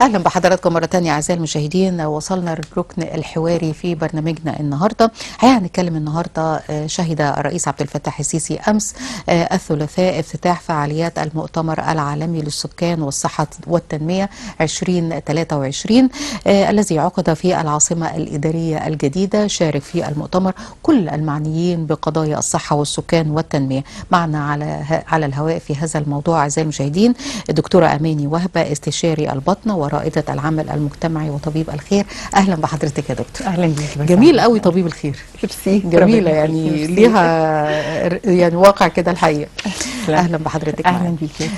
أهلا بحضراتكم مرة تانية أعزائي المشاهدين. وصلنا للركن الحواري في برنامجنا النهاردة. هنتكلم النهاردة. شهد الرئيس عبد الفتاح السيسي أمس الثلاثاء افتتاح فعاليات المؤتمر العالمي للسكان والصحة والتنمية 2023 الذي عقد في العاصمة الإدارية الجديدة. شارك في المؤتمر كل المعنيين بقضايا الصحة والسكان والتنمية. معنا على الهواء في هذا الموضوع أعزائي المشاهدين الدكتورة أماني وهبة، استشاري البطنة ورائدة العمل المجتمعي وطبيب الخير. أهلا بحضرتك يا دكتور. أهلا بيك. جميل قوي طبيب الخير. جميلة يعني ليها يعني واقع كده الحقيقة. أهلا بحضرتك. أهلا بيك.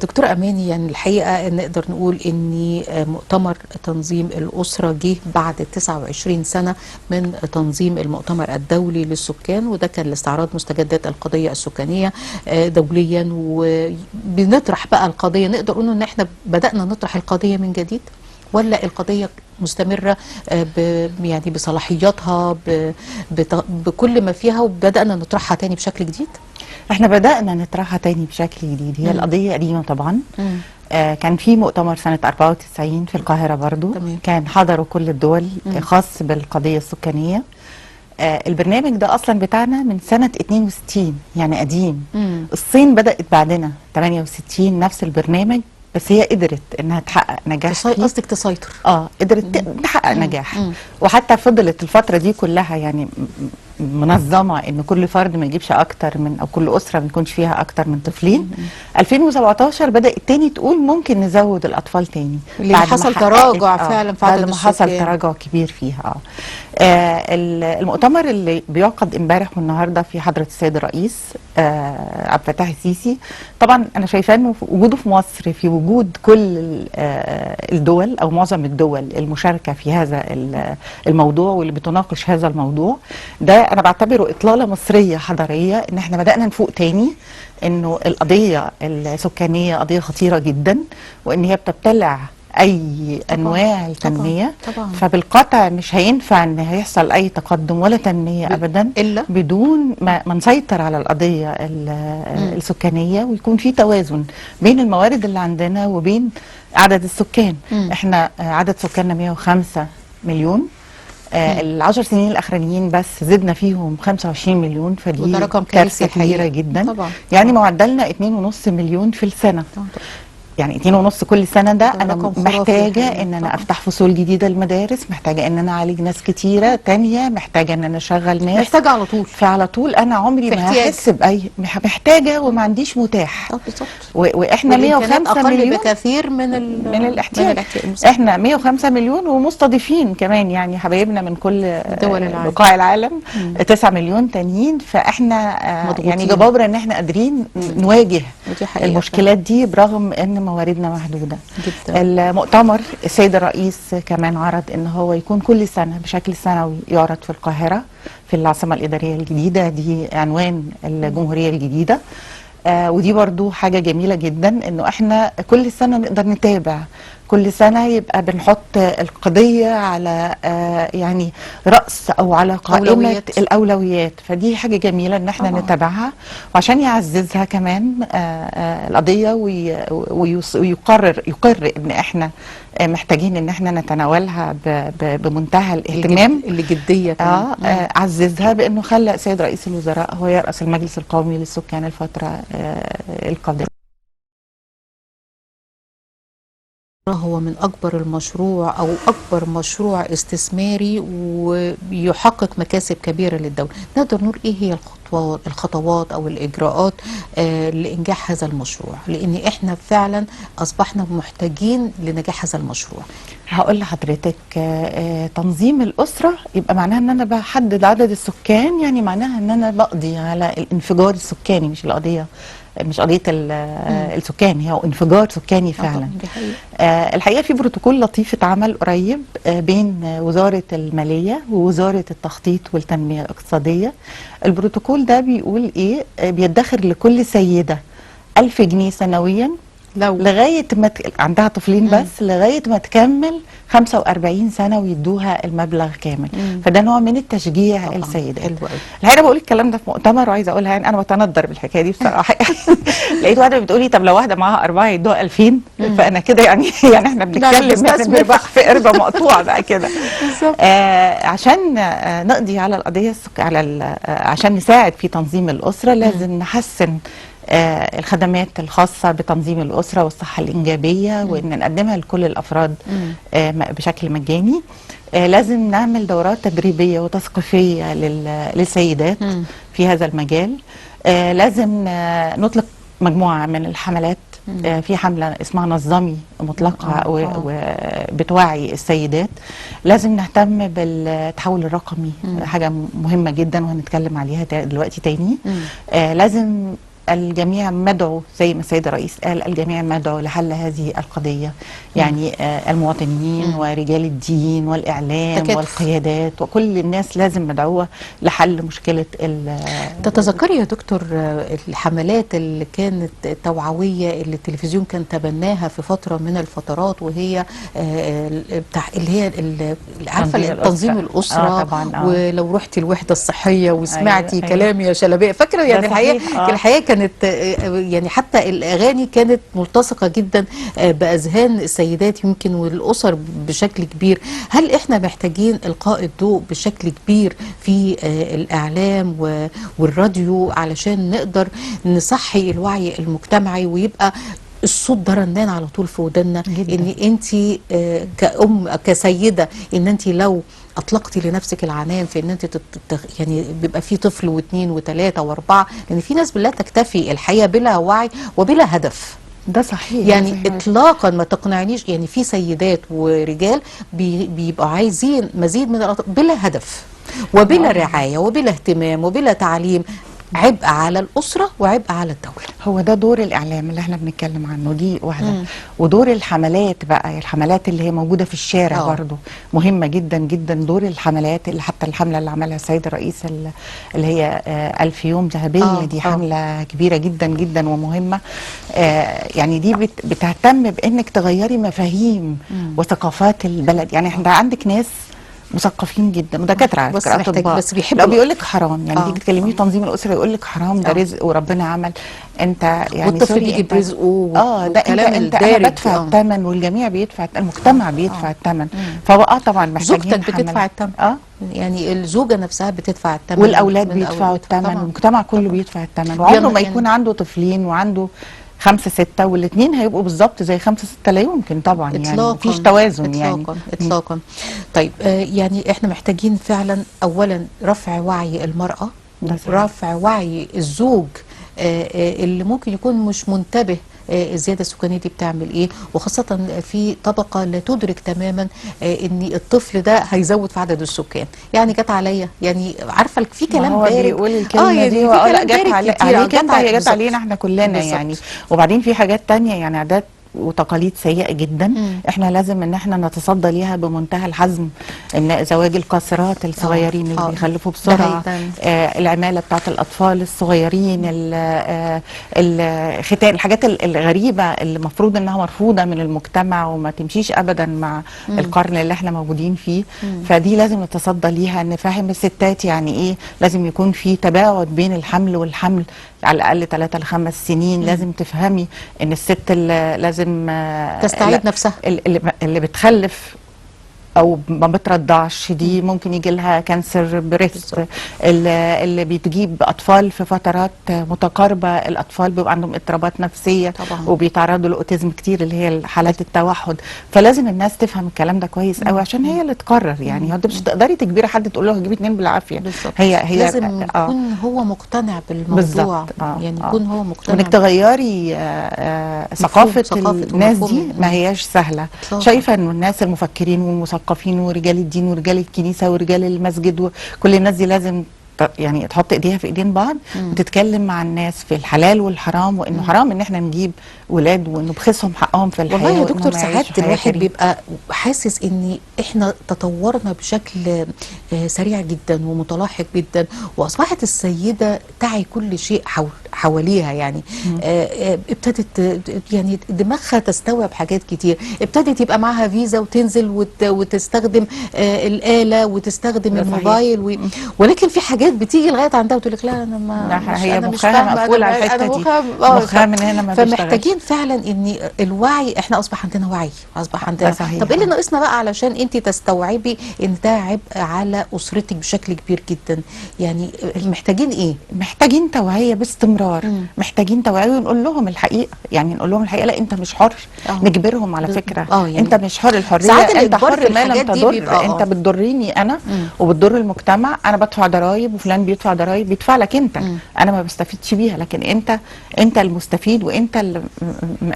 دكتورة أماني، يعني الحقيقة نقدر نقول إن مؤتمر تنظيم الأسرة جه بعد 29 سنة من تنظيم المؤتمر الدولي للسكان، وده كان لاستعراض مستجدات القضية السكانية دوليا. وبنطرح بقى القضية، نقدر نقول إن احنا بدأنا نطرح القضية من جديد، ولا القضية مستمرة يعني بصلاحياتها بكل ما فيها، وبدأنا نطرحها تاني بشكل جديد؟ احنا بدأنا نطرحها تاني بشكل جديد. هي القضية قديمة طبعا. كان في مؤتمر سنة 94 في القاهرة برضو. كان حضروا كل الدول خاص بالقضية السكانية. البرنامج ده أصلا بتاعنا من سنة 62، يعني قديم. الصين بدأت بعدنا 68 نفس البرنامج، بس هي قدرت انها تحقق نجاح. قصدك تسيطر؟ قدرت تحقق نجاح. وحتى فضلت الفترة دي كلها يعني منظمة ان كل فرد ما يجيبش اكتر من، او كل اسرة ما يكونش فيها اكتر من طفلين. 2017 بدأت تاني تقول ممكن نزود الاطفال تاني، اللي حصل تراجع فعلا في عدد بعد ما حصل تراجع كبير فيها. المؤتمر اللي بيعقد امبارح والنهارده في حضرة السيد الرئيس عبد الفتاح السيسي، طبعا انا شايفاه انه وجوده في مصر، في وجود كل الدول او معظم الدول المشاركة في هذا الموضوع واللي بتناقش هذا الموضوع ده، انا بعتبره اطلالة مصرية حضارية، ان احنا بدأنا نفوق تاني، انه القضية السكانية قضية خطيرة جدا، وان هي بتبتلع اي انواع التنميه. طبعا. فبالقطع مش هينفع ان هيحصل اي تقدم ولا تنميه ابدا إلا بدون ما نسيطر على القضيه السكانيه، ويكون في توازن بين الموارد اللي عندنا وبين عدد السكان. احنا عدد سكاننا 105 مليون. ال10 سنين الاخرانيين بس زدنا فيهم 25 مليون، فدي كارثه كبيره جدا. طبعا. يعني معدلنا 2.5 مليون في السنه. طبعا. يعني 2.5 كل سنة. ده أنا محتاجة إن أنا أفتح فصول جديدة للمدارس، محتاجة إن أنا أعالج ناس كتيرة تانية، محتاجة إن أنا أشغل ناس، محتاجة على طول. فعلى طول أنا عمري ما هحس بأي محتاجة وما عنديش متاح. بالظبط. وإحنا 105 مليون بكثير من الاحتياج. إحنا 105 مليون ومستضيفين كمان، يعني حبايبنا من كل بقاع العالم 9 مليون تانيين. فإحنا يعني جبابرة إن إحنا قادرين نواجه المشكلات دي برغم إن مواردنا محدودة جدا. المؤتمر السيد الرئيس كمان عرض ان هو يكون كل سنة بشكل سنوي يعرض في القاهرة في العاصمة الإدارية الجديدة، دي عنوان الجمهورية الجديدة. ودي برضو حاجة جميلة جدا، انه احنا كل سنة نقدر نتابع، كل سنة يبقى بنحط القضية على يعني رأس او على قائمة الأولويات. فدي حاجة جميلة ان احنا نتابعها، وعشان يعززها كمان القضية يقر ان احنا محتاجين ان احنا نتناولها بمنتهى الاهتمام الجدية. عززها بانه خلى سيد رئيس الوزراء هو يرأس المجلس القومي للسكان الفترة القادمة. هو من أكبر المشروع أو أكبر مشروع استثماري ويحقق مكاسب كبيرة للدولة. نقدر نقول إيه هي الخطوات أو الإجراءات لإنجاح هذا المشروع، لأن إحنا فعلا أصبحنا محتاجين لنجاح هذا المشروع؟ هقول لحضرتك، تنظيم الأسرة يبقى معناها ان انا بحدد عدد السكان، يعني معناها ان انا بقضي على الانفجار السكاني، مش القضية مش قضية السكان، هي انفجار سكاني فعلا. الحقيقة في بروتوكول لطيف اتعمل قريب بين وزارة المالية ووزارة التخطيط والتنمية الاقتصادية. البروتوكول ده بيقول ايه؟ بيدخر لكل سيدة 1000 جنيه سنويا لغايه ما عندها طفلين بس، لغايه ما تكمل 45 سنه ويدوها المبلغ كامل. فده نوع من التشجيع طبعاً. السيدات. حلو قوي. الحقيقه بقول الكلام ده في مؤتمر وعايزه اقولها، يعني انا بتندر بالحكايه دي بصراحه. لقيت واحده بتقولي طب لو واحده معاها 4 يدوها 2000، فانا كده يعني يعني احنا بنتكلم احنا بنفتح في قربه مقطوعه بقى كده. عشان نقضي على القضيه عشان نساعد في تنظيم الاسره لازم نحسن الخدمات الخاصة بتنظيم الأسرة والصحة الإنجابية، وإن نقدمها لكل الأفراد بشكل مجاني. لازم نعمل دورات تدريبية وتثقيفية للسيدات في هذا المجال. لازم نطلق مجموعة من الحملات. في حملة اسمها نظمي مطلقة وبتوعي السيدات. لازم نهتم بالتحول الرقمي، حاجة مهمة جدا وهنتكلم عليها دلوقتي تاني. لازم الجميع مدعو زي ما السيد الرئيس قال، الجميع مدعو لحل هذه القضية. يعني المواطنين ورجال الدين والإعلام والقيادات وكل الناس لازم مدعوة لحل مشكلة تتذكري يا دكتور الحملات اللي كانت توعوية اللي التلفزيون كان تبناها في فترة من الفترات، وهي اللي هي عارفة تنظيم الأسرة. طبعا. ولو رحتي الوحدة الصحية وسمعتي كلام يا شلبية، فاكرة يعني الحقيقة كانت يعني حتى الأغاني كانت ملتصقة جدا بأذهان السيدات يمكن والأسر بشكل كبير. هل احنا محتاجين إلقاء الضوء بشكل كبير في الإعلام والراديو علشان نقدر نصحي الوعي المجتمعي ويبقى الصوت ده رنان على طول في ودنا، ان انت كأم كسيدة ان انت لو اطلقتي لنفسك العنان في ان انت يعني بيبقى في طفل واثنين وثلاثه واربعه، لان في ناس لا تكتفي الحقيقه بلا وعي وبلا هدف. ده صحيح. يعني ده صحيح. اطلاقا ما تقنعنيش، يعني في سيدات ورجال بيبقوا عايزين مزيد من بلا هدف وبلا رعايه وبلا اهتمام وبلا تعليم. عبء على الأسرة وعبء على الدولة. هو ده دور الإعلام اللي احنا بنتكلم عنه، دي واحدة. ودور الحملات بقى، الحملات اللي هي موجودة في الشارع برضو مهمة جدا جدا. دور الحملات اللي حتى الحملة اللي عملها السيد الرئيس اللي هي 1000 يوم ذهبية، دي حملة كبيرة جدا جدا ومهمة. يعني دي بتهتم بأنك تغيري مفاهيم وثقافات البلد. يعني احنا عندك ناس مثقفين جدا ودكاتره على فكره اطباء، بس بيحبوا لو بيقول لك حرام، يعني تيجي تكلميه تنظيم الاسره يقول لك حرام، ده رزق وربنا عمل. انت يعني والطفل بيجي برزقه ده انت انا بدفع الثمن والجميع بيدفع، المجتمع بيدفع الثمن. فهو طبعا محتاجين زوجتك بتدفع الثمن. يعني الزوجه نفسها بتدفع الثمن والاولاد بيدفعوا الثمن والمجتمع كله بيدفع الثمن. وعمره ما يكون عنده طفلين وعنده 5 6 والاثنين هيبقوا بالظبط زي 5 6، لا يمكن طبعا. يعني مفيش توازن يعني اطلاقا. طيب يعني احنا محتاجين فعلا اولا رفع وعي المرأة، رفع وعي الزوج اللي ممكن يكون مش منتبه الزيادة السكانية دي بتعمل ايه، وخاصة في طبقة لا تدرك تماما ان الطفل ده هيزود في عدد السكان. يعني جت عليا، يعني عارفة في كلام هو بارد بيقول الكلمة يعني دي لا جت عليك انت، هي جت علينا احنا كلنا يعني. وبعدين في حاجات تانية، يعني عادات وتقاليد سيئة جدا. احنا لازم ان احنا نتصدى ليها بمنتهى الحزم. ان زواج القاصرات الصغيرين اللي بيخلفوا بسرعة، العمالة بتاعت الاطفال الصغيرين، الختان، الحاجات الغريبة اللي المفروض انها مرفوضة من المجتمع وما تمشيش ابدا مع القرن اللي احنا موجودين فيه. فدي لازم نتصدى ليها، نفهم الستات يعني ايه لازم يكون في تباعد بين الحمل والحمل على الاقل 3 ل 5 سنين. لازم تفهمي ان الست اللي لازم تستعيد نفسها، اللي بتخلف او ما بترضعش دي ممكن يجي لها كانسر بريست. اللي بتجيب اطفال في فترات متقاربه، الاطفال بيبقى عندهم اضطرابات نفسيه طبعا، وبيتعرضوا لاوتيزم كتير اللي هي حالات التوحد. فلازم الناس تفهم الكلام ده كويس قوي عشان هي اللي تقرر. يعني انت مش تقدري تجبري حد تقول له هجيب 2 بالعافيه. هي لازم يكون هو مقتنع بالموضوع. يعني يكون هو مقتنع، وانك تغيري ثقافه الناس دي ما هياش سهله. شايفه انه الناس المفكرين والمثقفين ورجال الدين ورجال الكنيسه ورجال المسجد وكل الناس دي لازم يعني تحط ايديها في ايدين بعض وتتكلم مع الناس في الحلال والحرام، وانه حرام ان احنا نجيب ولاد ونبخسهم حقهم في الحياه. والله يا دكتور ساعات الواحد بيبقى حاسس ان احنا تطورنا بشكل سريع جدا ومتلاحق جدا، واصبحت السيده تعي كل شيء حواليها يعني ابتدت يعني دماغها تستوعب حاجات كتير، ابتدت يبقى معاها فيزا وتنزل وتستخدم الآلة وتستخدم الموبايل ولكن في حاجات بتيجي لغايه عندها وتقول لك لا انا ما هي انا مش مخها فاهمه، مقفول على الحته دي، مخها من هنا ما بيشتغلش. فمحتاجين فعلا ان الوعي، احنا اصبح عندنا وعي، اصبح عندنا. طب ايه اللي ناقصنا بقى علشان انت تستوعبي ان ده عبء على اسرتك بشكل كبير جدا؟ يعني محتاجين ايه؟ محتاجين توعيه باستمرار، محتاجين توعيه ونقول لهم الحقيقه، يعني نقول لهم الحقيقه لا انت مش حر. نجبرهم على فكره يعني انت مش حر، الحريه انت حر ما لم تضر، انت بتضرني انا وبتضر المجتمع، انا بدفع ضرائب وفلان بيدفع ضرائب، بيدفع لك انت، انا ما بستفيدش بيها، لكن انت المستفيد، وانت اللي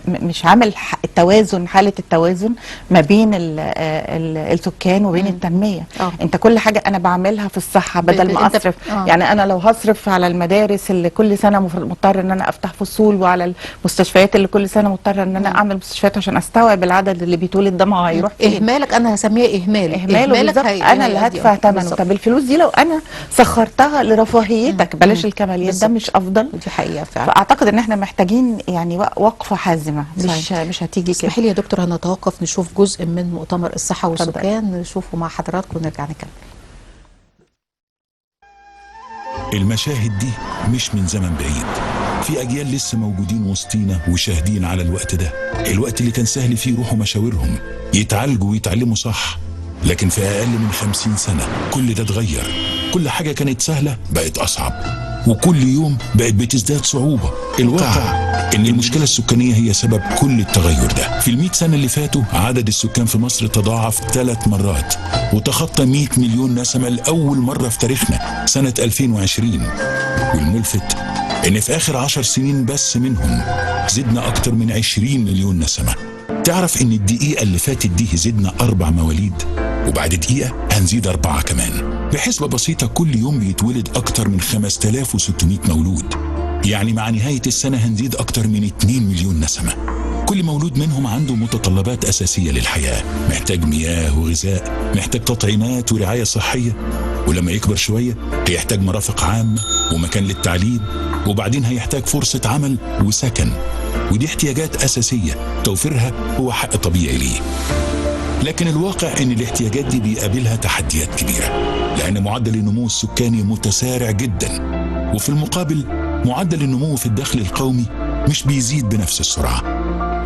مش عامل التوازن، حاله التوازن ما بين السكان وبين التنميه. انت كل حاجه انا بعملها في الصحه بدل ما اصرف، يعني انا لو هصرف على المدارس اللي كل سنه مضطر ان انا افتح فصول، وعلى المستشفيات اللي كل سنه مضطر ان انا اعمل مستشفيات عشان استوعب العدد اللي بيتولد ده، ما هيروح فين؟ اهمالك، انا هسميها اهمالك انا اللي هدفع ثمنه. طب الفلوس دي لو انا سخرتها لرفاهيتك، بلاش الكماليات، ده مش افضل؟ دي حقيقه فعلا. فاعتقد ان احنا محتاجين يعني وقفه حازمه، مش هتيجي كده. اسمحي لي يا دكتور هنتوقف نشوف جزء من مؤتمر الصحه والسكان، نشوفه مع حضراتكم ونرجع نكمل. المشاهد دي مش من زمن بعيد، في أجيال لسه موجودين وسطينا وشاهدين على الوقت ده، الوقت اللي كان سهل فيه يروحوا مشاورهم يتعالجوا ويتعلموا صح، لكن في أقل من 50 سنة كل ده اتغير، كل حاجة كانت سهلة بقت أصعب، وكل يوم بقت بتزداد صعوبة. الواقع إن المشكلة السكانية هي سبب كل التغير ده. في ال100 سنة اللي فاتوا عدد السكان في مصر تضاعف 3 مرات وتخطى 100 مليون نسمة لأول مرة في تاريخنا سنة 2020. والملفت إن في آخر 10 سنين بس منهم زدنا أكتر من 20 مليون نسمة. تعرف إن الدقيقة اللي فاتت دي زدنا 4 مواليد، وبعد دقيقة هنزيد 4 كمان. بحسبة بسيطة كل يوم بيتولد أكتر من 5600 مولود، يعني مع نهاية السنة هنزيد أكتر من 2 مليون نسمة. كل مولود منهم عنده متطلبات أساسية للحياة، محتاج مياه وغذاء، محتاج تطعيمات ورعاية صحية، ولما يكبر شوية هيحتاج مرافق عامة ومكان للتعليم، وبعدين هيحتاج فرصة عمل وسكن، ودي احتياجات أساسية توفيرها هو حق طبيعي ليه. لكن الواقع ان الاحتياجات دي بيقابلها تحديات كبيرة، لان معدل النمو السكاني متسارع جدا، وفي المقابل معدل النمو في الدخل القومي مش بيزيد بنفس السرعة.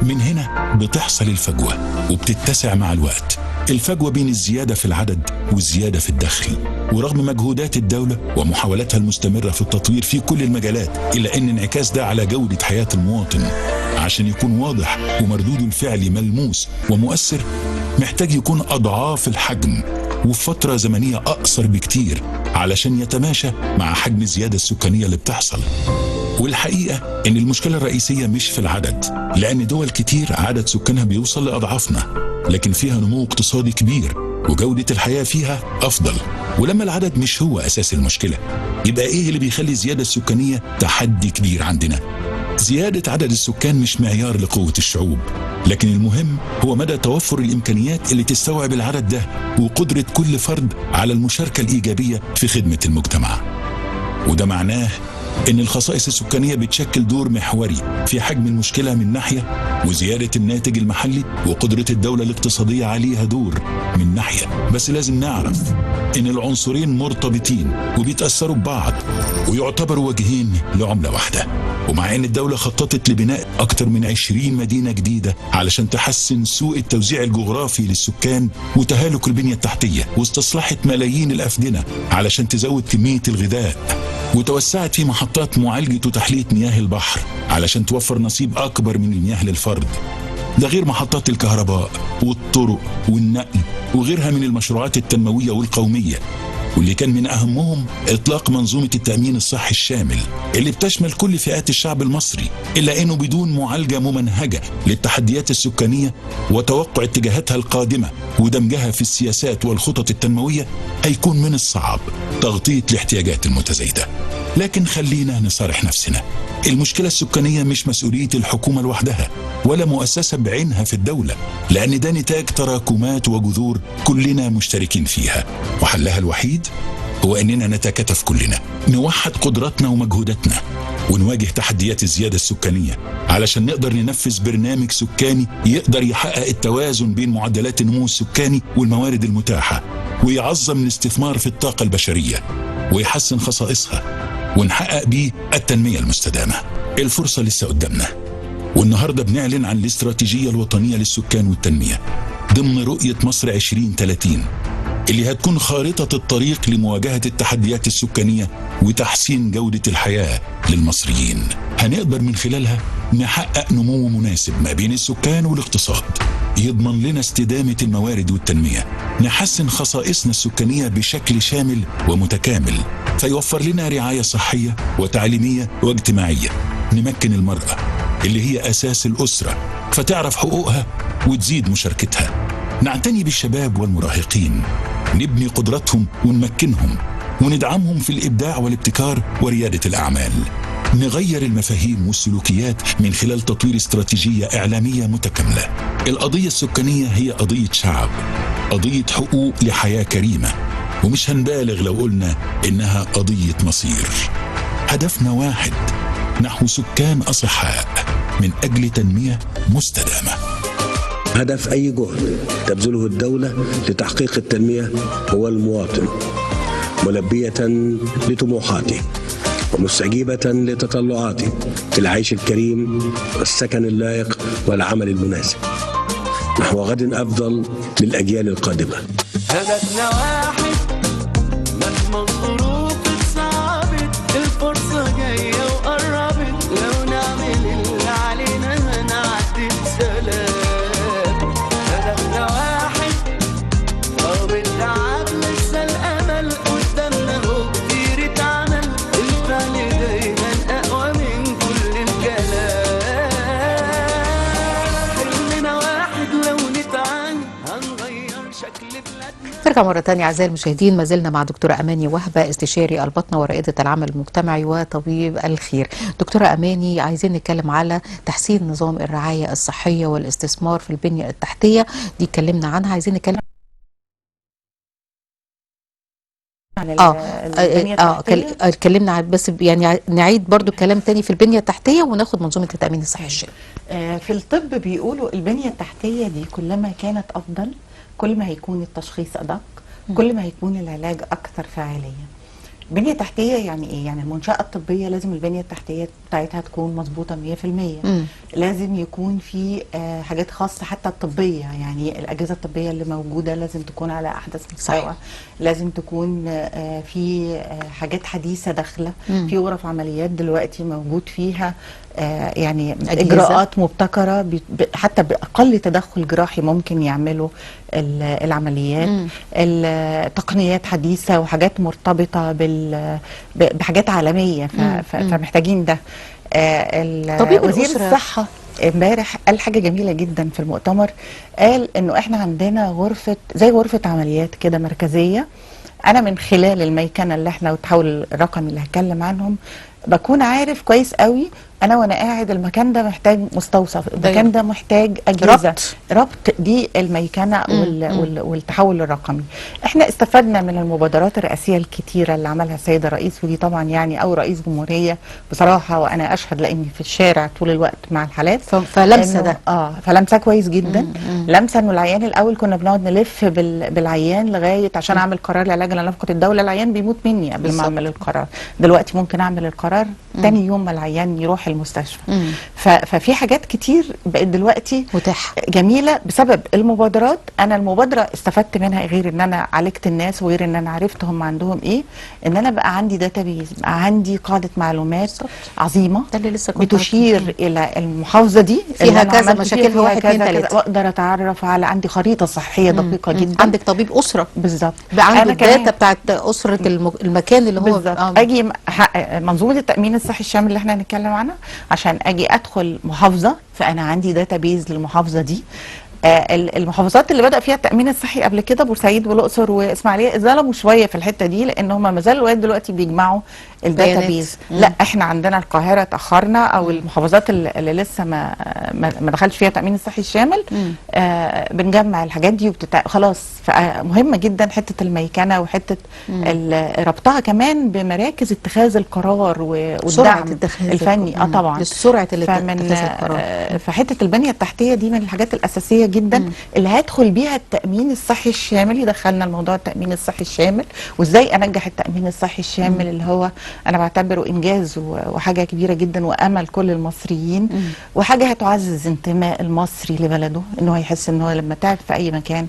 من هنا بتحصل الفجوة وبتتسع مع الوقت، الفجوة بين الزيادة في العدد والزيادة في الدخل. ورغم مجهودات الدولة ومحاولاتها المستمرة في التطوير في كل المجالات، إلا أن انعكاس ده على جودة حياة المواطن عشان يكون واضح ومردود الفعل ملموس ومؤثر محتاج يكون أضعاف الحجم وفي فترة زمنية أقصر بكتير علشان يتماشى مع حجم الزيادة السكانية اللي بتحصل. والحقيقة إن المشكلة الرئيسية مش في العدد، لأن دول كتير عدد سكانها بيوصل لأضعافنا لكن فيها نمو اقتصادي كبير وجودة الحياة فيها أفضل. ولما العدد مش هو أساس المشكلة، يبقى إيه اللي بيخلي الزيادة السكانية تحدي كبير عندنا؟ زيادة عدد السكان مش معيار لقوة الشعوب، لكن المهم هو مدى توفر الإمكانيات اللي تستوعب العدد ده وقدرة كل فرد على المشاركة الإيجابية في خدمة المجتمع. وده معناه إن الخصائص السكانية بتشكل دور محوري في حجم المشكلة من ناحية، وزيادة الناتج المحلي وقدرة الدولة الاقتصادية عليها دور من ناحية. بس لازم نعرف إن العنصرين مرتبطين وبيتأثروا ببعض ويعتبروا وجهين لعملة واحدة. ومع إن الدولة خططت لبناء أكتر من 20 مدينة جديدة علشان تحسن سوء التوزيع الجغرافي للسكان وتهالك البنية التحتية، واستصلحت ملايين الأفدنة علشان تزود كمية الغذاء، وتوسعت في محطات معالجة وتحلية مياه البحر علشان توفر نصيب أكبر من المياه للفرد، ده غير محطات الكهرباء والطرق والنقل وغيرها من المشروعات التنموية والقومية، واللي كان من أهمهم إطلاق منظومة التأمين الصحي الشامل اللي بتشمل كل فئات الشعب المصري، إلا أنه بدون معالجة ممنهجة للتحديات السكانية وتوقع اتجاهاتها القادمة ودمجها في السياسات والخطط التنموية هيكون من الصعب تغطية الاحتياجات المتزايدة. لكن خلينا نصارح نفسنا، المشكلة السكانية مش مسؤولية الحكومة لوحدها ولا مؤسسة بعينها في الدولة، لأن ده نتاج تراكمات وجذور كلنا مشتركين فيها، وحلها الوحيد هو أننا نتكاتف كلنا، نوحد قدراتنا ومجهوداتنا ونواجه تحديات الزيادة السكانية علشان نقدر ننفذ برنامج سكاني يقدر يحقق التوازن بين معدلات النمو السكاني والموارد المتاحة، ويعظم الاستثمار في الطاقة البشرية ويحسن خصائصها، ونحقق بيه التنمية المستدامة. الفرصة لسه قدامنا، والنهاردة بنعلن عن الاستراتيجية الوطنية للسكان والتنمية ضمن رؤية مصر 2030 اللي هتكون خارطة الطريق لمواجهة التحديات السكانية وتحسين جودة الحياة للمصريين. هنقدر من خلالها نحقق نمو مناسب ما بين السكان والاقتصاد يضمن لنا استدامة الموارد والتنمية، نحسن خصائصنا السكانية بشكل شامل ومتكامل فيوفر لنا رعاية صحية وتعليمية واجتماعية، نمكن المرأة اللي هي أساس الأسرة فتعرف حقوقها وتزيد مشاركتها، نعتني بالشباب والمراهقين، نبني قدراتهم ونمكنهم وندعمهم في الإبداع والابتكار وريادة الأعمال، نغير المفاهيم والسلوكيات من خلال تطوير استراتيجية إعلامية متكاملة. القضية السكانية هي قضية شعب، قضية حقوق لحياة كريمة، ومش هنبالغ لو قلنا إنها قضية مصير. هدفنا واحد، نحو سكان أصحاء من أجل تنمية مستدامة. هدف أي جهد تبذله الدولة لتحقيق التنمية هو المواطن، ملبية لطموحاته ومستجيبة لتطلعاته في العيش الكريم والسكن اللائق والعمل المناسب نحو غد أفضل للأجيال القادمة. هدفنا واحد مهما الظروف صعبت، الفرصة جاية وقربت، لو نعمل اللي علينا هنعدي بسلام. هدفنا واحد بالتعب لسه الأمل قدامنا هو كتير اتعمل، الفعل دايما أقوى من كل الكلام. حلمنا واحد لو نتعاون هنغير شكل بلادنا. نرجع مرة تانية أعزائي المشاهدين، ما زلنا مع دكتورة أماني وهبة استشاري الباطنة ورائدة العمل المجتمعي وطبيب الخير. دكتورة أماني، عايزين نتكلم على تحسين نظام الرعاية الصحية والاستثمار في البنية التحتية، دي اتكلمنا عنها، عايزين نتكلم عن البنية التحتية. اتكلمنا عن بس يعني نعيد برضو الكلام تاني في البنية التحتية وناخد منظومة التأمين الصحي الشامل. في الطب بيقولوا البنية التحتية دي كلما كانت أفضل كل ما هيكون التشخيص أدق، كل ما هيكون العلاج أكثر فعالية. بنية تحتية يعني إيه؟ يعني المنشأة الطبية لازم البنية التحتية بتاعتها تكون مظبوطة 100%. لازم يكون في حاجات خاصة حتى الطبية، يعني الأجهزة الطبية اللي موجودة لازم تكون على أحدث مستوى، لازم تكون في حاجات حديثة داخلة، في غرف عمليات دلوقتي موجود فيها يعني أجهزة. إجراءات مبتكرة حتى بأقل تدخل جراحي ممكن يعملوا العمليات، التقنيات حديثة وحاجات مرتبطة بحاجات عالمية، فمحتاجين ده. وزير الصحة امبارح قال حاجة جميلة جدا في المؤتمر، قال انه احنا عندنا غرفة زي غرفة عمليات كده مركزية، انا من خلال الميكنة اللي احنا والتحول الرقمي اللي هتكلم عنهم بكون عارف كويس قوي انا وانا قاعد المكان ده محتاج مستوصف، المكان ده محتاج اجهزه ربط دي الميكنه والتحول الرقمي. احنا استفدنا من المبادرات الرئاسيه الكتيره اللي عملها السيد الرئيس، ودي طبعا يعني او رئيس جمهوريه بصراحه، وانا اشهد لاني في الشارع طول الوقت مع الحالات، فلمسه ده فلمسه كويس جدا. لمسه انه العيان الاول كنا بنقعد نلف بالعيان لغايه عشان اعمل قرار العلاج على نفقه الدوله، العيان بيموت مني قبل ما اعمل القرار. دلوقتي ممكن اعمل القرار تاني يوم ما العيان يروح المستشفى. ففي حاجات كتير بقت دلوقتي متاحه جميله بسبب المبادرات. انا المبادره استفدت منها غير ان انا عالجت الناس وغير ان انا عرفت هم عندهم ايه، ان انا بقى عندي داتابيز، بقى عندي قاعده معلومات عظيمه ده اللي لسه كنت بتشير الى المحافظه دي فيها كذا مشاكلها 1 2 3، واقدر اتعرف على عندي خريطه صحيه دقيقه جدا. عندك طبيب اسره بالظبط، عنده الداتا بتاعت اسره المكان اللي هو اجي منظومه التامين الصحي الشامل اللي احنا هنتكلم عنها، عشان اجي ادخل محافظه فانا عندي داتابيز للمحافظه دي. المحافظات اللي بدأ فيها التأمين الصحي قبل كده بورسعيد والأقصر وإسماعيلية ظلموا شوية في الحتة دي، لأن هم ما زالوا لغاية دلوقتي بيجمعوا الداتابيز. لا احنا عندنا القاهره تاخرنا، او المحافظات اللي لسه ما دخلش فيها التامين الصحي الشامل، بنجمع الحاجات دي خلاص. فمهمه جدا حته الميكنه، وحته ربطها كمان بمراكز اتخاذ القرار والدعم الفني. طبعا للسرعه اللي اتخاذ القرار. فحته البنيه التحتيه دي من الحاجات الاساسيه جدا اللي هيدخل بيها التامين الصحي الشامل. يدخلنا الموضوع التامين الصحي الشامل، وازاي انجح التامين الصحي الشامل اللي هو انا بعتبره انجاز وحاجه كبيره جدا وامل كل المصريين، وحاجه هتعزز انتماء المصري لبلده، انه هيحس ان هو لما تعب في اي مكان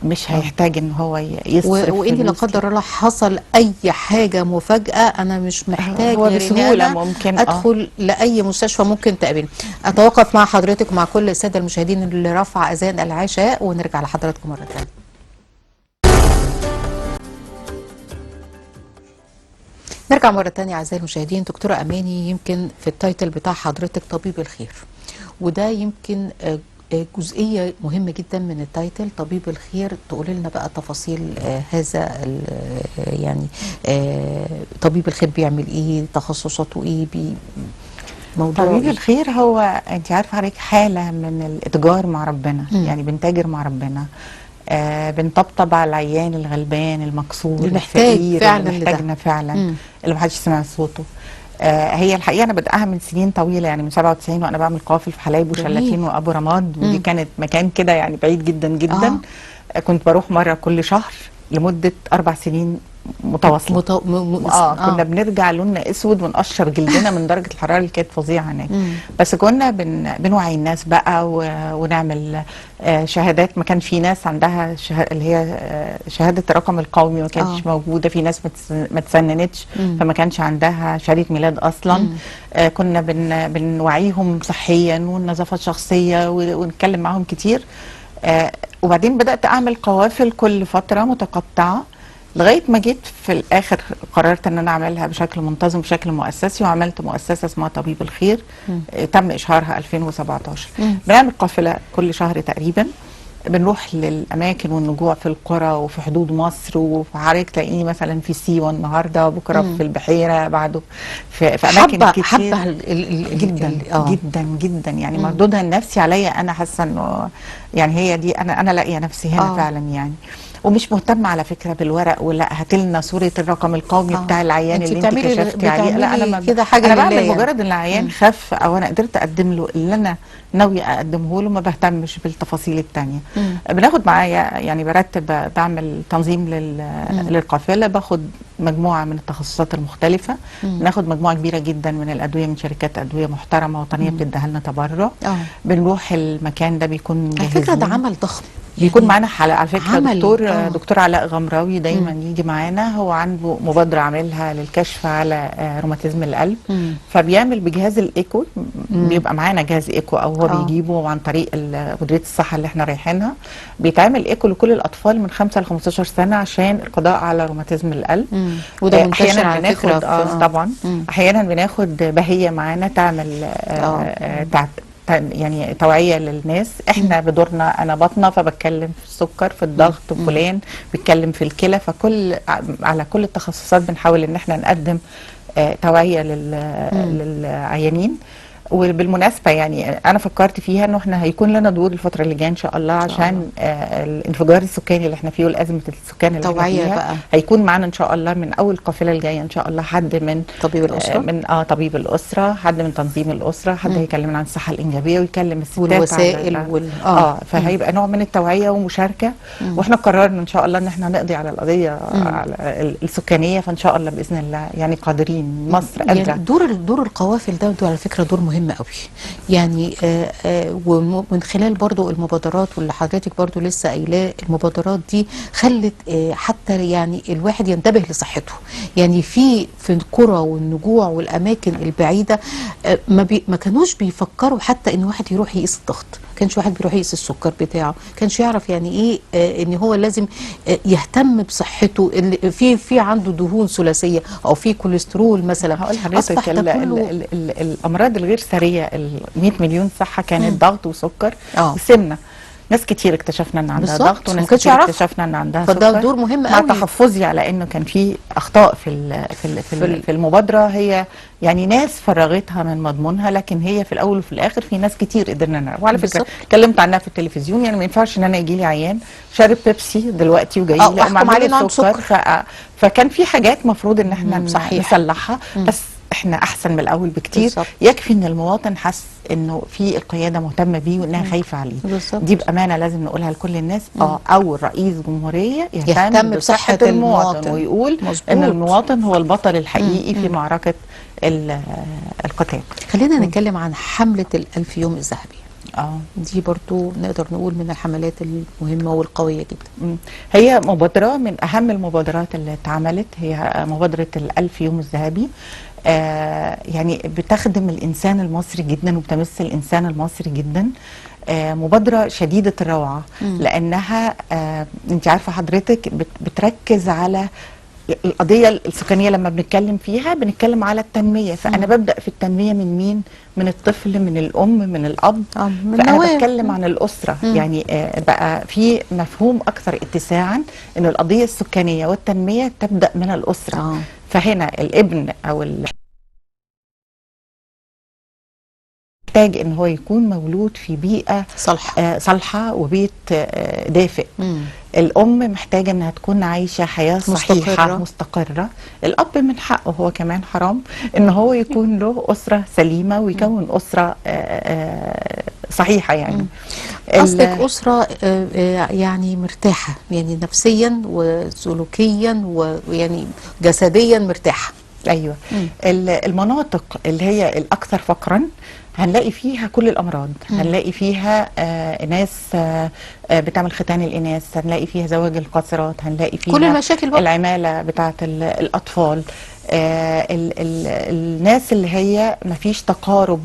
مش هيحتاج ان هو يصرف. واني لا قدر الله حصل اي حاجه مفاجاه، انا مش محتاج هو بسهوله ممكن ادخل لاي مستشفى ممكن تقابلني. اتوقف مع حضرتك ومع كل الساده المشاهدين اللي رفع اذان العشاء، ونرجع لحضراتكم مره ثانيه. نرجع مرة تانية أعزائي المشاهدين. دكتورة أماني، يمكن في التايتل بتاع حضرتك طبيب الخير، وده يمكن جزئية مهمة جدا من التايتل طبيب الخير. تقول لنا بقى تفاصيل هذا يعني طبيب الخير بيعمل ايه، تخصصاته ايه، موضوع طبيب الخير هو انت عارفة عليك حالة من الاتجار مع ربنا. يعني بنتاجر مع ربنا، بنطبطب على العيان الغلبان المكسور المحتاج فعلا، اللي محتاجنا فعلا، اللي محدش سمع صوته. هي الحقيقه انا بدأها من سنين طويله، يعني من 97 وانا بعمل قوافل في حلايب وشلاتين وابو رماد، ودي كانت مكان كده يعني بعيد جدا جدا. كنت بروح مره كل شهر لمده 4 سنين متواصله. كنا بنرجع لوننا اسود ونقشر جلدنا من درجه الحراره اللي كانت فظيعه هناك. بس كنا بنوعي الناس بقى ونعمل شهادات. ما كان في ناس عندها اللي هي شهاده الرقم القومي ما كانتش موجوده، في ناس ما تسننتش فما كانش عندها شهاده ميلاد اصلا. كنا بنوعيهم صحيا والنظافه الشخصيه ونتكلم معاهم كتير. وبعدين بدات اعمل قوافل كل فتره متقطعه، لغايه ما جيت في الاخر قررت ان انا اعملها بشكل منتظم بشكل مؤسسي، وعملت مؤسسه اسمها طبيب الخير. تم اشهارها 2017. بنعمل قافله كل شهر تقريبا، بنروح للاماكن والنجوع في القرى وفي حدود مصر، وحضرتك تلاقيني مثلا في سيوه النهارده، بكره في البحيره، بعده في اماكن كتير. حبه جدا جدا جدا، يعني مردودها النفسي عليا انا حاسه انه يعني هي دي انا لاقيه نفسي هنا فعلا يعني. ومش مهتمه على فكره بالورق، ولا هاتلنا صوره الرقم القومي بتاع العيان اللي انت كشفتي عليه. لا انا كده حاجه انا بعمل مجرد ان العيان خف او انا قدرت اقدم له اللي انا ناويه اقدمه له، ما بهتمش بالتفاصيل الثانيه. بناخد معايا يعني برتب، بعمل تنظيم للقافله، باخد مجموعه من التخصصات المختلفه. بناخد مجموعه كبيره جدا من الادويه من شركات ادويه محترمه وطنيه بتديها لنا تبرع. بنروح المكان ده بيكون مجهزين. على فكره ده عمل ضخم، بيكون معانا على فكره دكتور علاء غمراوي دايما يجي معانا. هو عنده مبادره عاملها للكشف على روماتيزم القلب، فبيعمل بجهاز الايكو. بيبقى معانا جهاز ايكو او هو بيجيبه عن طريق مديريه الصحه اللي احنا رايحينها. بيتعمل ايكو لكل الاطفال من 5 ل 15 سنه عشان القضاء على روماتيزم القلب. وده منتشر على فكره طبعا. احيانا بناخد بهيه معانا تعمل يعني توعيه للناس. احنا بدورنا انا بطنه، فبتكلم في السكر، في الضغط، فلان بيتكلم في الكلى. فكل على كل التخصصات بنحاول ان احنا نقدم توعيه للعيانين. وبالمناسبه يعني انا فكرت فيها انه احنا هيكون لنا دور الفتره اللي جايه ان شاء الله، عشان الانفجار السكاني اللي احنا فيه والازمه السكان اللي احنا فيها بقى. هيكون معانا ان شاء الله من اول القافله الجايه ان شاء الله حد من طبيب الاسره، من طبيب الاسره، حد من تنظيم الاسره، حد هيكلمنا عن الصحه الانجابيه ويكلم الستات والوسائل فهيبقى نوع من التوعيه ومشاركه. واحنا قررنا ان شاء الله ان احنا نقضي على القضيه على السكانيه، فان شاء الله باذن الله يعني قادرين. مصر قادره. يعني دور القوافل ده على فكره دور مهم قوي يعني. ومن خلال برضو المبادرات واللي حضرتك برضو لسه قايلاه، المبادرات دي خلت حتى يعني الواحد ينتبه لصحته. يعني في القرى والنجوع والاماكن البعيده ما كانوش بيفكروا حتى ان واحد يروح يقيس الضغط، كانش واحد بيروح يقيس السكر بتاعه، كانش يعرف يعني ايه ان هو لازم يهتم بصحته. اللي في عنده دهون ثلاثيه او في كوليسترول مثلا. هقول لحضرتك الامراض الغير ساريه ال 100 مليون صحه كانت ضغط وسكر وسمنه. ناس كتير اكتشفنا ان عندها بالظبط. ضغط، وناس ما كانتش كتير يعرفوا. اكتشفنا ان عندها فده سكر. دور مهم مع قوي. تحفظي على انه كان في اخطاء في المبادره، هي يعني ناس فرغتها من مضمونها، لكن هي في الاول وفي الاخر في ناس كتير قدرنا نعرف. وعلى فكره بالظبط. اتكلمت عنها في التلفزيون، يعني ما ينفعش ان انا يجي لي عيان شارب بيبسي دلوقتي وجاي لي واحكم معمول عليه إنه عنده سكر. فكان في حاجات مفروض ان احنا صحيح. نصلحها، بس احنا احسن من الاول بكتير. بالظبط. يكفي ان المواطن حس انه في القياده مهتمه بيه وانها خايفه عليه. بالظبط. دي بامانه لازم نقولها لكل الناس. او الرئيس جمهوريه يهتم بصحة المواطن. ويقول مظبوط. ان المواطن هو البطل الحقيقي في معركه القتال. خلينا نتكلم عن حملة ال1000 يوم الذهبية. اه دي برضو نقدر نقول من الحملات المهمة والقوية جدا. هي مبادرة من أهم المبادرات اللي اتعملت، هي مبادرة ال1000 يوم الذهبي. يعني بتخدم الإنسان المصري جدا وبتمس الإنسان المصري جدا. مبادرة شديدة الروعة، لأنها أنت عارفة حضرتك بتركز على القضية السكانية. لما بنتكلم فيها بنتكلم على التنمية، فأنا ببدأ في التنمية من مين؟ من الطفل، من الأم، من الأب. من فأنا نواه. بتكلم عن الأسرة. يعني بقى في مفهوم أكثر اتساعا أن القضية السكانية والتنمية تبدأ من الأسرة. فهنا الابن أو محتاج ان هو يكون مولود في بيئه صالحه وبيت دافئ. الام محتاجه انها تكون عايشه حياه صحيحه مستقره. الاب من حقه هو كمان حرام ان هو يكون له اسره سليمه ويكون اسره صحيحه. يعني قصدك اسره يعني مرتاحه، يعني نفسيا وسلوكيا ويعني جسديا مرتاحه. ايوه. المناطق اللي هي الاكثر فقرا هنلاقي فيها كل الامراض. هنلاقي فيها ناس بتعمل ختان الاناث، هنلاقي فيها زواج القاصرات، هنلاقي فيها كل المشاكل بقى. العماله بتاعه الاطفال، الناس اللي هي ما فيش تقارب،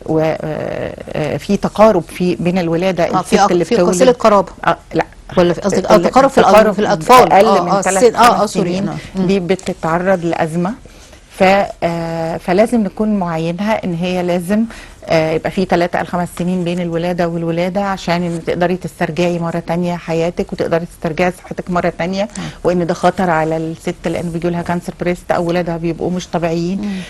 وفي تقارب بين الولاده. الست اللي في صله قرابه. لا، ولا قصدك تقارب في الاطفال اقل من 3 سوري سنين. دي بتتعرض لازمه. فلازم نكون معينها ان هي لازم يبقى في 3 أو 5 سنين بين الولادة والولادة، عشان ان تقدري تسترجعي مرة تانية حياتك وتقدري تسترجعي صحتك مرة تانية. وان ده خطر على الست لان بيجي لها كانسر بريست او ولادها بيبقوا مش طبيعيين.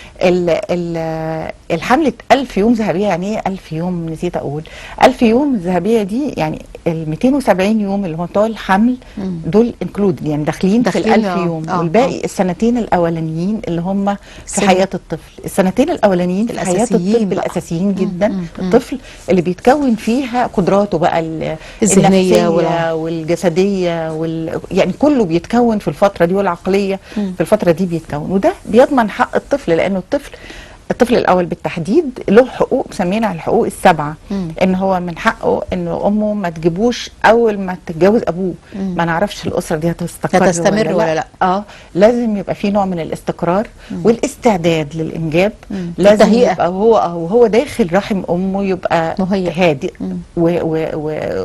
الحملة 1000 يوم ذهبية. يعني ايه 1000 يوم؟ نسيت اقول 1000 يوم ذهبية دي يعني ال 270 يوم اللي هم بتوع الحمل دول انكلود، يعني داخلين في ال1000 يوم. والباقي السنتين الاولانيين اللي هم في حياة الطفل. السنتين الاولانيين في حياة الطفل الاساسيين جدا. الطفل اللي بيتكون فيها قدراته بقى الذهنية والجسدية يعني كله بيتكون في الفترة دي، والعقلية في الفترة دي بيتكون. وده بيضمن حق الطفل، لأنه الطفل الأول بالتحديد له حقوق مسمينها الحقوق السبعة. ان هو من حقه ان امه ما تجيبوش اول ما تتجوز ابوه. ما نعرفش الاسره دي هتستمر ولا لا. لازم يبقى في نوع من الاستقرار والاستعداد للانجاب. لازم يبقى وهو داخل رحم امه يبقى هادئ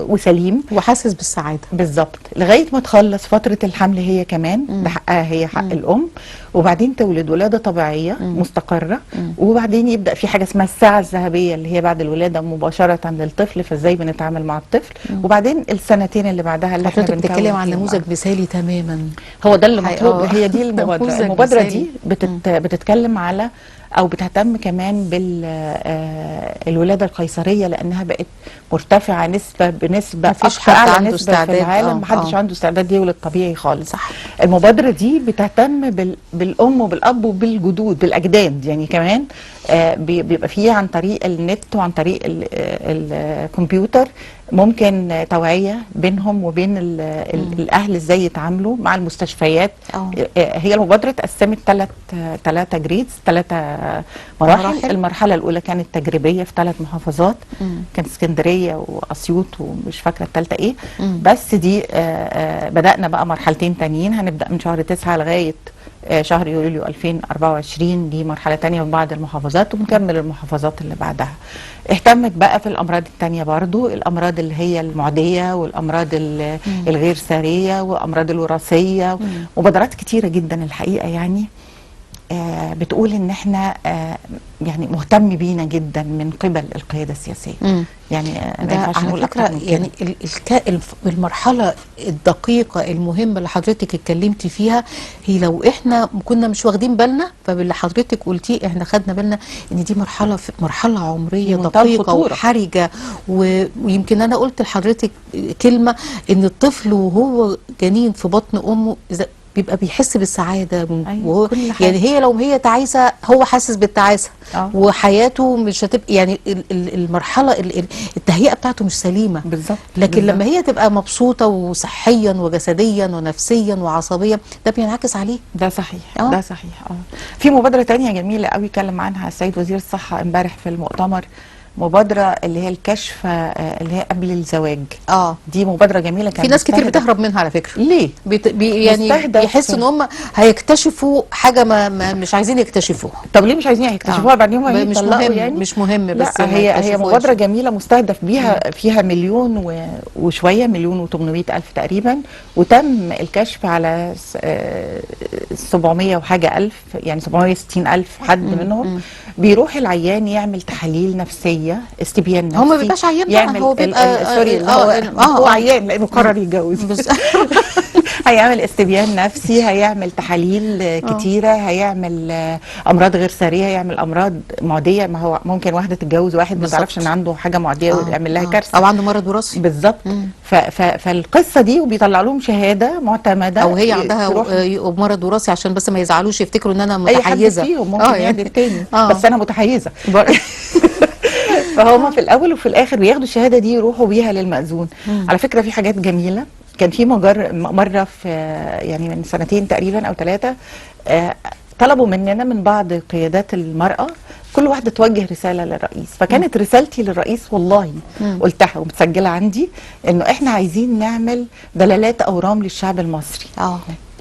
وسليم وحاسس بالسعاده. بالظبط، لغايه ما تخلص فتره الحمل هي كمان. ده حقها، هي حق الام. وبعدين تولد ولاده طبيعيه مستقره. وبعدين يبدا في حاجه اسمها الساعه الذهبيه اللي هي بعد الولاده مباشره للطفل، فازاي بنتعامل مع الطفل. وبعدين السنتين اللي بعدها اللي احنا بنتكلم عن نموذج مثالي تماما. هو ده اللي مطلوب. هي دي المبادره دي بتتكلم على او بتهتم كمان بالولاده القيصريه، لانها بقت مرتفعه بنسبه مفيش حد عنده استعداد في العالم. محدش عنده استعداد يولد طبيعي خالص. صح. المبادره دي بتهتم بالام وبالاب وبالجدود بالاجداد. يعني كمان بيبقى فيه عن طريق النت وعن طريق الكمبيوتر ممكن توعيه بينهم وبين الاهل ازاي يتعاملوا مع المستشفيات. هي المبادره اتقسمت 3 جريدز، 3 مراحل. المرحله الاولى كانت تجريبيه في 3 محافظات. كانت اسكندريه واسيوط ومش فاكره الثالثه ايه. بس دي بدانا بقى مرحلتين تانيين. هنبدا من شهر 9 لغايه شهر يوليو 2024. دي مرحله تانية في بعض المحافظات، وبنكمل المحافظات اللي بعدها. اهتمت بقى في الامراض التانية برضو، الامراض اللي هي المعديه والامراض الغير ساريه والامراض الوراثيه. مبادرات كتيره جدا الحقيقه. يعني بتقول ان احنا يعني مهتم بينا جدا من قبل القياده السياسيه. يعني ما ده ينفعش على نقول فكرة أكتر من كده. يعني المرحلة الدقيقة المهمة اللي حضرتك اتكلمتي فيها، هي لو احنا كنا مش واخدين بالنا، فباللي حضرتك قلتيه احنا خدنا بالنا ان دي مرحلة عمرية منتهى دقيقة الخطورة. وحرجة. ويمكن انا قلت لحضرتك كلمة ان الطفل وهو جنين في بطن امه بيبقى بيحس بالسعادة أيوة، وهو كل حاجة. يعني هي لو هي تعيسة هو حاسس بالتعاسة، وحياته مش هتبقى يعني المرحلة التهيئة بتاعته مش سليمة بالظبط. لكن لما هي تبقى مبسوطة وصحيا وجسديا ونفسيا وعصبيا ده بينعكس عليه. ده صحيح. ده صحيح. في مبادرة تانية جميلة قوي اتكلم عنها السيد وزير الصحة امبارح في المؤتمر، مبادرة اللي هي الكشف اللي هي قبل الزواج. دي مبادرة جميلة. كان في ناس كتير بتهرب منها على فكرة. ليه؟ يعني بيحسوا ان هم هيكتشفوا حاجة ما مش عايزين يكتشفوها. طب ليه مش عايزين يكتشفوها؟ بعدين هم مش مهم يعني مش مهم بس لا هي مبادرة جميلة مستهدف بيها فيها مليون وشوية، 1,800,000 تقريبا، وتم الكشف على 700 وحاجة ألف، يعني 760,000 حد منهم. بيروح العيان يعمل تحاليل نفسية، استبيان نفسي. هو ما بيبقاش عيان بقى، هو بيبقى سوري هو عيان لانه قرر يتجوز. هيعمل استبيان نفسي، هيعمل تحاليل كتيره، هيعمل امراض غير ساريه، هيعمل امراض معديه. ما هو ممكن واحده تتجوز واحد ما تعرفش ان عنده حاجه معديه ويعمل لها كارثه، او عنده مرض وراثي. بالظبط. فالقصه دي وبيطلع لهم شهاده معتمده، او هي عندها مرض وراثي عشان بس ما يزعلوش يفتكروا ان انا متحيزه. اي حد فيهم ممكن يعمل التاني بس انا متحيزه. فهم في الاول وفي الاخر بياخدوا الشهاده دي يروحوا بيها للمأذون. على فكره في حاجات جميله. كان في مره في يعني من سنتين تقريبا او 3 طلبوا مننا من بعض قيادات المرأة كل واحدة توجه رسالة للرئيس. فكانت رسالتي للرئيس والله قلتها ومتسجلة عندي، انه احنا عايزين نعمل دلالات اورام للشعب المصري.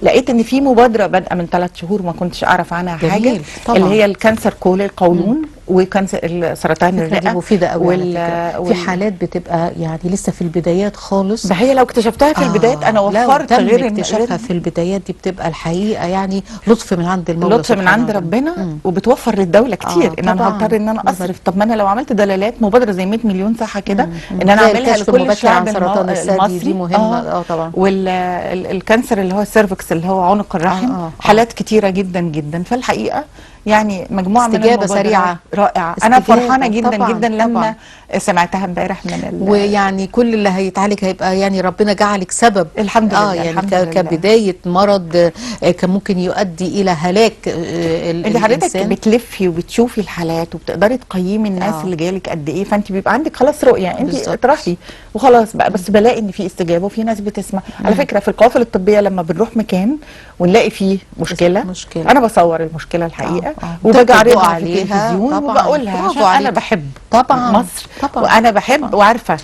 لقيت ان في مبادره بادئه من 3 شهور ما كنتش اعرف عنها حاجه، طبعا. اللي هي الكانسر القولون وكانسر سرطان الرئه. مفيده قوي في حالات بتبقى يعني لسه في البدايات خالص. ده هي لو اكتشفتها في البدايات انا وفرت غير اكتشافها في البدايات دي بتبقى الحقيقه يعني لطف من عند المولى، لطف من عند ربنا. وبتوفر للدوله كتير. ان انا هضطر ان انا اصرف. طب ما انا لو عملت دلالات مبادره زي 100 مليون صحه كده ان انا اعملها لكل الشعب المصري. دي مهمه. طبعا. والكانسر اللي هو السيرفكس اللي هو عنق الرحم. حالات كتيره جدا جدا. فالحقيقه يعني مجموعه من استجابه سريعه رائعه. انا فرحانه جدا طبعًا جدا لما سمعتها امبارح من ويعني كل اللي هيتعالج هيبقى يعني ربنا جعلك سبب. الحمد لله. يعني الحمد لله. كبدايه مرض كان ممكن يؤدي الى هلاك انت حضرتك بتلفي وبتشوفي الحالات وبتقدري تقيمي الناس اللي جايلك قد ايه، فانت بيبقى عندك خلاص رؤيه، انت اطرحي وخلاص بقى. بس بلاقي ان في استجابه وفي ناس بتسمع. على فكره في القوافل الطبيه لما بنروح مكان ونلاقي فيه مشكله انا بصور المشكله الحقيقه وباجي اعرضها في التلفزيون وبقولها عشان انا بحب طبعا مصر وانا بحب وعارفه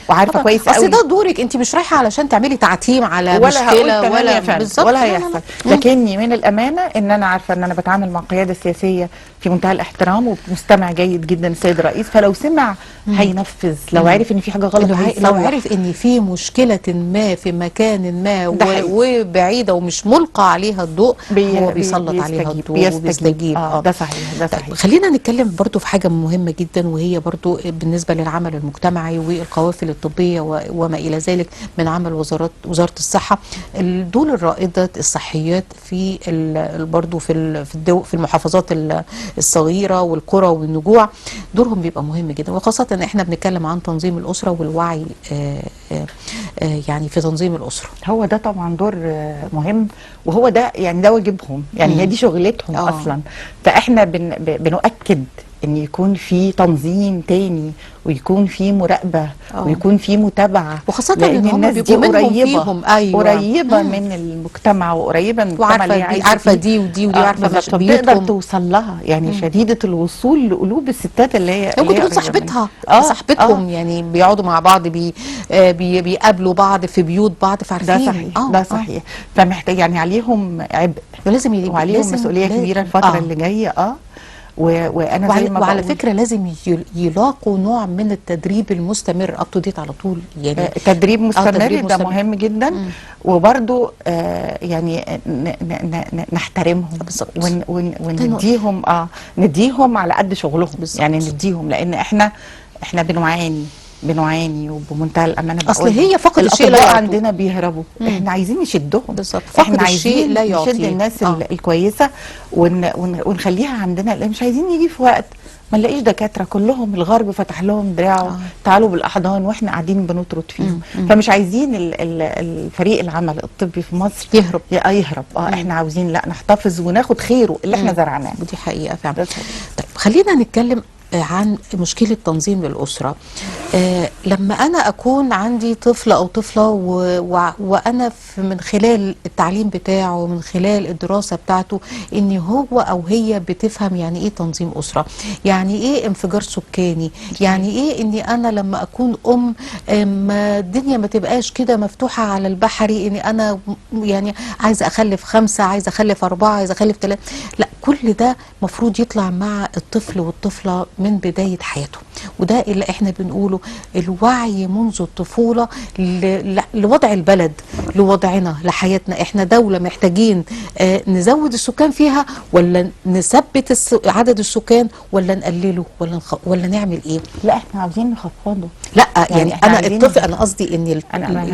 كويس قوي. اصل ده دورك، انت مش رايحه علشان تعملي تعتيم على مشكله ولا بالظبط ولا هيحصل. لكني من الامانه ان انا عارفه ان انا بتعامل مع قياده سياسيه في منتهى الاحترام ومستمع جيد جدا السيد الرئيس. فلو سمع هينفذ، لو عرف ان في حاجه غلط لو عرف ان في مشكله ما في مكان ما وبعيده ومش ملقى عليها الضوء هو بيسلط عليها الضوء وبيستجيب. ده صحيح. ده صحيح. طيب خلينا نتكلم برضو في حاجه مهمه جدا، وهي برضو بالنسبه للعمل المجتمعي والقوافل الطبيه وما الى ذلك من عمل وزاره الصحه. دول الرائده الصحيات في برضو في المحافظات الصغيره والقرى والنجوع دورهم بيبقى مهم جدا، وخاصه ان احنا بنتكلم عن تنظيم الاسره والوعي يعني في تنظيم الاسره. هو ده طبعا دور مهم، وهو ده يعني ده واجبهم، يعني هي دي شغلتهم اصلا. فاحنا بنؤكد ان يكون في تنظيم تاني ويكون في مراقبه ويكون في متابعه، وخاصه ان الناس دي قريبه قريبه من المجتمع وقريبه من المجتمع اللي عارفه دي ودي عارفه تقدر توصل لها. يعني شديده الوصول لقلوب الستات اللي هي ممكن تكون صاحبتهم يعني بيقعدوا مع بعض بيقابلوا بعض في بيوت بعض فعارفين. ده صحيح. ده صحيح. فمحتاج يعني عليهم عبء ولازم وعليهم مسؤوليه كبيره الفتره اللي جايه. وانا زي ما وعلى بقول فكره لازم يلاقوا نوع من التدريب المستمر اب تو ديت على طول يعني. تدريب مستمر تدريب ده مستمر. مهم جدا. وبرضو يعني نحترمهم بالظبط. ونديهم نديهم على قد شغلهم. بالظبط. يعني نديهم، لان احنا بنعاني وبمنتهى الامانه أصل بقول هي فقد الشيء لا الاطباء يعطوه. عندنا بيهربوا. احنا عايزين نشدهم بالظبط. فقد احنا الشيء عايزين لا يعطيه. نشد الناس الكويسه ونخليها عندنا، لان مش عايزين يجي في وقت ما نلاقيش دكاتره. كلهم الغرب فتح لهم دراعه تعالوا بالاحضان واحنا قاعدين بنطرد فيهم. فمش عايزين الفريق العمل الطبي في مصر يهرب. احنا عاوزين لا نحتفظ وناخد خيره اللي احنا زرعناه. ودي حقيقه فعلا. طيب خلينا نتكلم عن مشكلة تنظيم الأسرة. لما أنا أكون عندي طفل أو طفلة وأنا من خلال التعليم بتاعه ومن خلال الدراسة بتاعته إن هو أو هي بتفهم يعني إيه تنظيم أسرة، يعني إيه انفجار سكاني، يعني إيه إني أنا لما أكون الدنيا ما تبقاش كده مفتوحة على البحري، إني أنا يعني عايزة أخلف 5، عايزة أخلف 4، عايزة أخلف 3. لا، كل ده مفروض يطلع مع الطفل والطفلة من بداية حياته. وده اللي احنا بنقوله الوعي منذ الطفولة لوضع البلد، لوضعنا، لحياتنا. احنا دولة محتاجين نزود السكان فيها ولا نثبت عدد السكان ولا نقلله ولا نعمل ايه؟ لا احنا عاوزين نخفضه. لا يعني انا الطفل، انا قصدي ان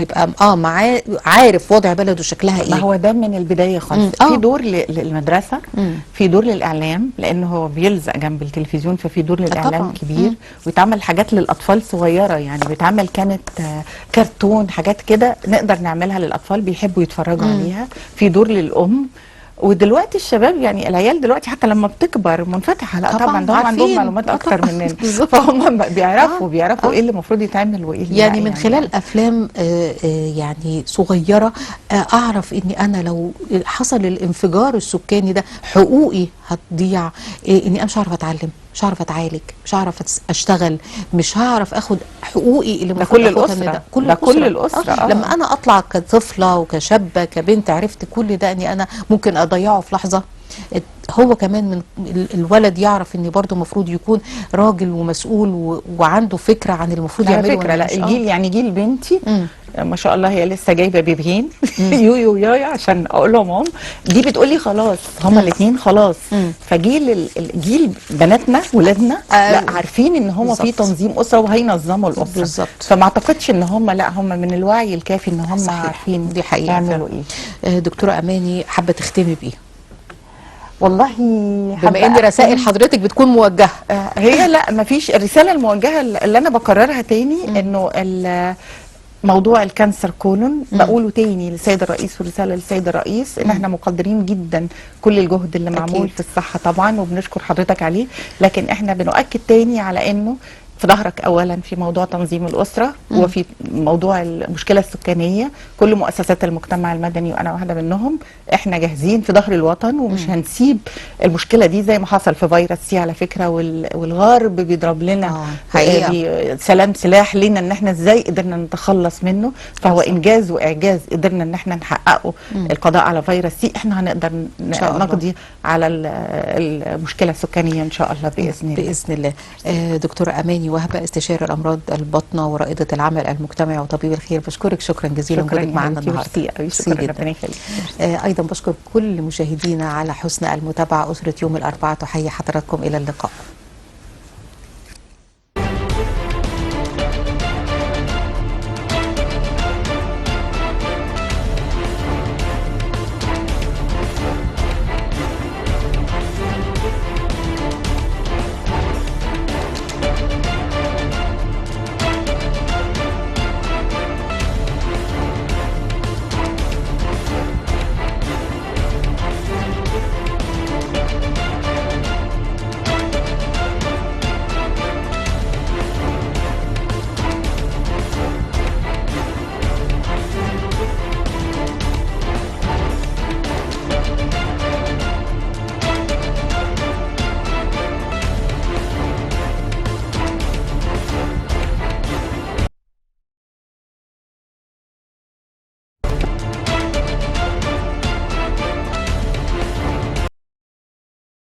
يبقى معاه عارف وضع بلده شكلها ايه. ما هو ده من البدايه خالص. في دور للمدرسه، في دور للاعلام، لانه هو بيلزق جنب التلفزيون، ففي دور للاعلام كبير. ويتعمل حاجات للاطفال صغيره، يعني بيتعمل كانت كرتون، حاجات كده نقدر نعملها للاطفال بيحبوا يتفرجوا عليها. في دور للام. ودلوقتي الشباب يعني العيال دلوقتي حتى لما بتكبر منفتحه، لا طبعا ده عندهم معلومات اكتر مننا. فهم بيعرفوا ايه اللي المفروض يتعمل وايه اللي يعني من خلال افلام يعني صغيره اعرف اني انا لو حصل الانفجار السكاني ده حقوقي هتضيع، اني انا مش هعرف اتعلم، مش هعرف اتعالج، مش هعرف اشتغل، مش هعرف اخد حقوقي اللي المفروض اخدها. كل الاسره. لما انا اطلع كطفله وكشابه كبنت عرفت كل ده اني انا ممكن اضيعه في لحظه. هو كمان من الولد يعرف ان برضه المفروض يكون راجل ومسؤول وعنده فكره عن المفروض يعمله. فكره لا الجيل يعني جيل بنتي ما شاء الله هي لسه جايبه بيبيين يو يايا عشان اقول لهم دي بتقولي خلاص هما الاثنين خلاص. فجيل جيل بناتنا ولادنا لا عارفين ان هما في تنظيم اسره وهينظموا الاسره بالظبط. فما اعتقدش ان هما لا هما من الوعي الكافي ان هما عارفين دي حقيقه يعملوا ايه. دكتوره اماني، حابه تختمي بايه؟ والله بما ان رسائل حضرتك بتكون موجهه هي لا ما فيش الرساله الموجهه اللي انا بكررها تاني انه موضوع الكانسر كولون بقوله تاني للسيد الرئيس ورساله للسيد الرئيس ان احنا مقدرين جدا كل الجهد اللي معمول أكيد. في الصحه طبعا وبنشكر حضرتك عليه، لكن احنا بنؤكد تاني على انه في ظهرك اولا في موضوع تنظيم الاسره وفي موضوع المشكله السكانيه. كل مؤسسات المجتمع المدني وانا واحده منهم احنا جاهزين في ظهر الوطن ومش هنسيب المشكله دي زي ما حصل في فيروس سي على فكره. والغرب بيضرب لنا سلام سلاح لينا ان احنا ازاي قدرنا نتخلص منه. فهو انجاز واعجاز قدرنا ان احنا نحققه القضاء على فيروس سي. احنا هنقدر نقضي على المشكله السكانيه ان شاء الله باذن الله. باذن الله. دكتوره اماني وهبه، استشاري الامراض الباطنه ورائده العمل المجتمعي وطبيب الخير، بشكرك شكرا جزيلا وجودك معنا النهارده. شكرا ربنا يخليك. ايضا بشكر كل مشاهدينا على حسن المتابعه. اسره يوم الاربعاء تحيي حضراتكم، الى اللقاء.